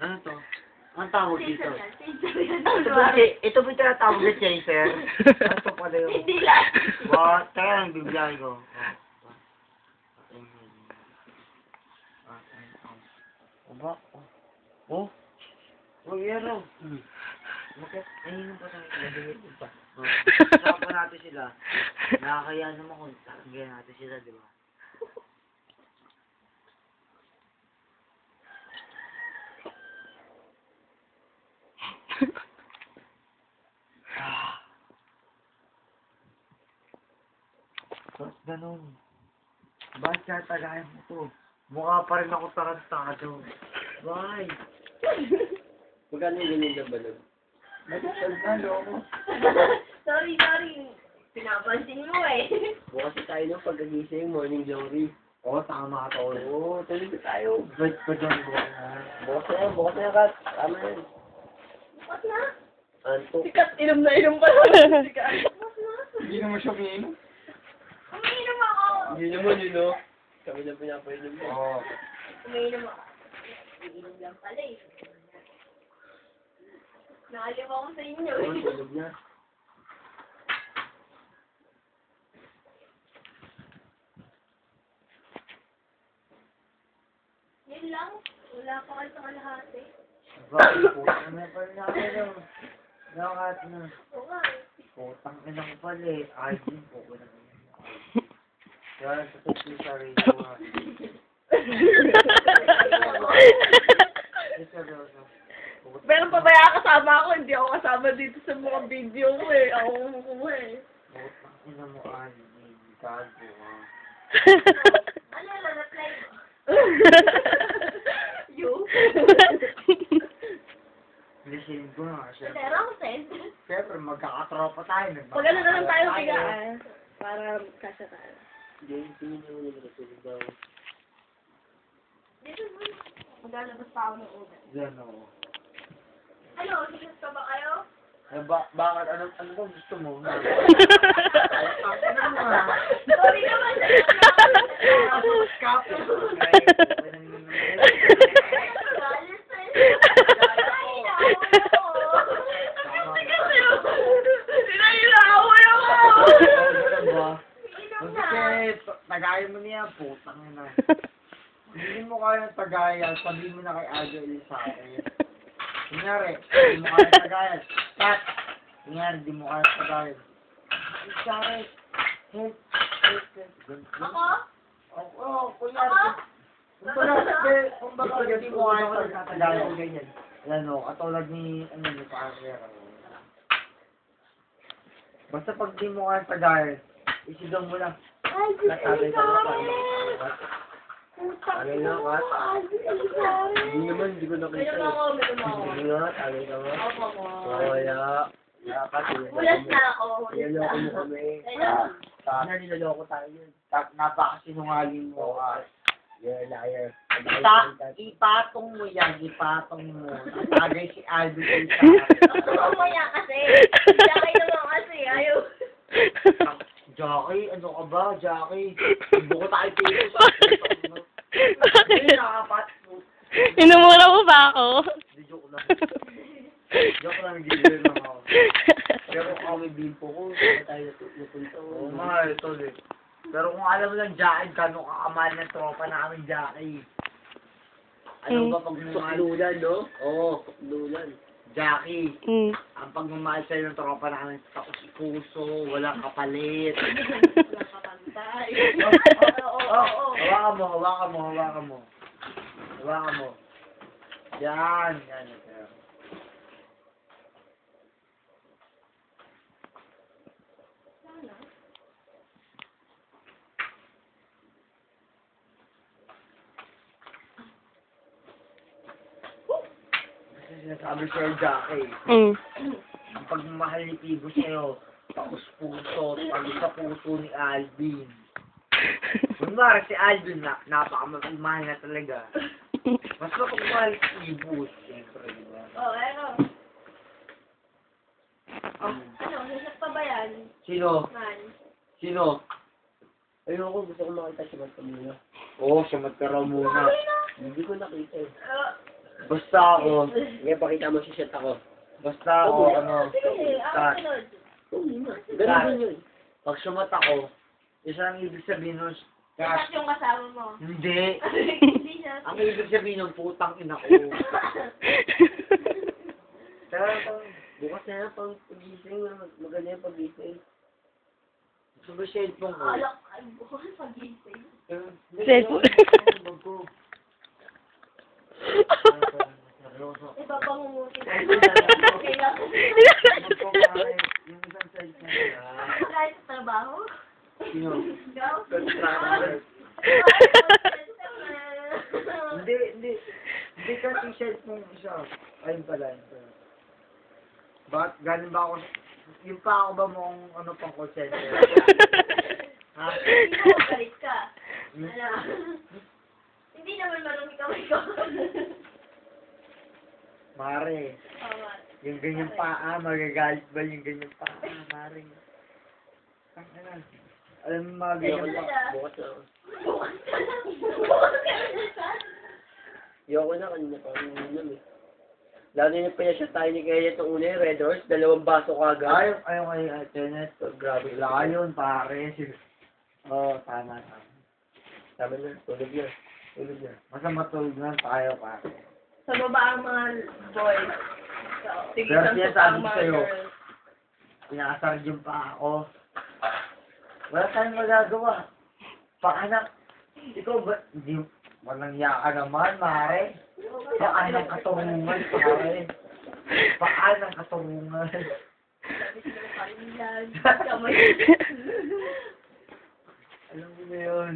Ano to? Ang tawag dito? Ito po yung tinatawag na chaser. Ito pala yung... Hindi lang. What? Kaya ang bibigyan ko. Aba? Oh? Oh, yero. Bakit? Ayun pa sa mga pa. Kasama natin sila. Nakakaya naman kung tatanggihan natin sila, di ba? Ba't ganun? Bakit kaya tagayan mo to? Mukha pa rin ako tarantado. Why? Magkano yung ganyan na balon? Nagtatalo ako. Sorry. Pinapansin mo eh. Bukas tayo ng pagkagising, morning glory. Oo, tama ka to. Oo, tuloy na tayo. Ba't pa dyan ko? Bukas na, Kat. Tama yan. Bukas na. Anto. Sikat, inom na pa lang. Sikat. Bukas na. Hindi naman siya umiinom. Umiinom ako. Yun naman yun, no? Kami na pinapainom mo. Oo. Umiinom ako. Umiinom lang pala eh. Nakaliw ako sa inyo Oo, eh. tulog na. Yun lang. Wala pa kayo sa kalahati. Bakit po? Ano pa rin ako daw? Lakat na. Oo nga eh. Putang ina ko pala eh. Ay, din po ko na. Kaya sa tutsi sa radio ha. Seryoso. Meron pa ba yung kasama ako? Hindi ako kasama dito sa mga video ko eh. Ako kumukuha eh. Putang ina mo ay. Gago ha. Ano yung reply mo? You? Listen ko na. Pero ako send. Siyempre, magkakatropa tayo. Pag ano na lang tayo tigaan. Para kasya tayo. Hindi, tingin nyo naman natulog daw. Dito mo. Maglalabas pa ako ng ulan. Yan o. Ano? Sigas ka ba kayo? Eh, bakit? Ano ba gusto mo? Ano mo ha? Sorry naman. Kapo. Tagayan mo niya, putang ina. Hindi mo kaya tagayan, sabihin mo na kay Aldo sa akin. Kunyari, hindi mo kaya tagayan. Cut! Kunyari, hindi mo kaya tagayan. Sorry. Ako? Oo, kunyari. Kumbaga, hindi mo kaya tagayan. Ganyan. Ano, katulad ni, ni Paangera. Basta pag di mo kaya tagayan, isigaw mo lang. Ay, Natagay ka na pa. Tagay na, Kat. Hindi naman, hindi ko nakita. Meron ako. Hindi nga, tagay ka mo. Opo ko. Wala. Dapat, Ulas na ako. niloloko mo kami. Niloloko tayo yun. Napakasinungaling mo. You're a liar. Ipatong mo yan, ipatong mo. Natagay si Aldo sa Gusto mo yan kasi. Jackie naman kasi. Ayaw. Jackie, ano ka ba, Jackie? Buko tayo pito sa Bakit? nakapat. Inumura mo ba ako? Joke lang. Joke lang, gigil lang ako. Pero kung kami bimpo ko, Tayo napunta. oo nga, ito eh. Pero kung alam mo lang, Jackie, gano'ng kakamahal ng tropa namin, Jackie. Ano ba pag mamahal? Suklulan, no? Oo, suklulan. Jackie, Mm. ang pagmamahal sa'yo ng tropa namin, tapos puso, walang kapalit. Walang kapantay. Hawakan mo, hawakan mo, hawakan mo. Hawakan mo. Yan, yan. Sinasabi sa'yo, Jackie, Mm. ang pagmamahal ni Tibo sa'yo, taos puso, taos sa puso ni Alvin. Kunwari si Alvin, napakamahal na talaga. Mas mapagmahal si Tibo, siyempre, diba? Oh, ano? Ano? Nasap pa ba yan? Sino? Man. Sino? Ayoko, gusto ko makita si Marta muna. Oo, siya magkaraw muna. Hindi ko nakita eh. Basta ako. Ngayon, pakita mo si shit ako. Basta ako, ano. Sige, ako Kat. sunod. Ganun din yun. Pag sumat ako, isa ang ibig sabihin nun, Kat Kat. yung kasama mo. Hindi. Hindi siya. Ang ibig sabihin nun, putang ina ko. Tara, Bukas na yan, pang pagising. Maganda yung pagising. gusto ba cellphone ko? Alak, ay, bukas pagising. Cellphone. Bag ko. Seryoso. Iba pang umuti. Okay lang. Bag ko pare, yung isang size na nila. Kahit sa trabaho. Sino? Ikaw? Constructor. Hindi, hindi. Hindi kasi cellphone isa. Ayun pala, ayun pala. Bakit galing ba ako? Yung pa ako ba mong ano pang call center? Ha? Hindi mo galit ka. Hmm? Ano? Hindi naman marumi kamay ko. Mare, Tama. yung ganyan paa, magagalit ba yung ganyan paa, Mare? Ang ano? Alam mo mga ganyan paa? Bukas na ako. Bukas ka lang. Bukas ka lang. Ayoko na, kanina pa. Kanina eh. Lalo na pa siya tayo ni Kaya itong una yung Red Horse. 2 baso kagad. Ayaw kay Tenet. So, grabe. Wala yun, pare. Oo, tama. Tama na. Tulog na. Tulog na. Basta matulog lang tayo, pare. Sa baba ang mga boys. So, sige, Pero sa sinasabi ang ko mga sa'yo. girls. Pinakasar yung pa ako. Wala tayong magagawa. Paanak. Ikaw ba? Hindi. Walang yaka naman, mare. Paan ang katungungan, pare. Paan ang katungungan. Sabi sila, parilan. Kamay. Alam mo na yun.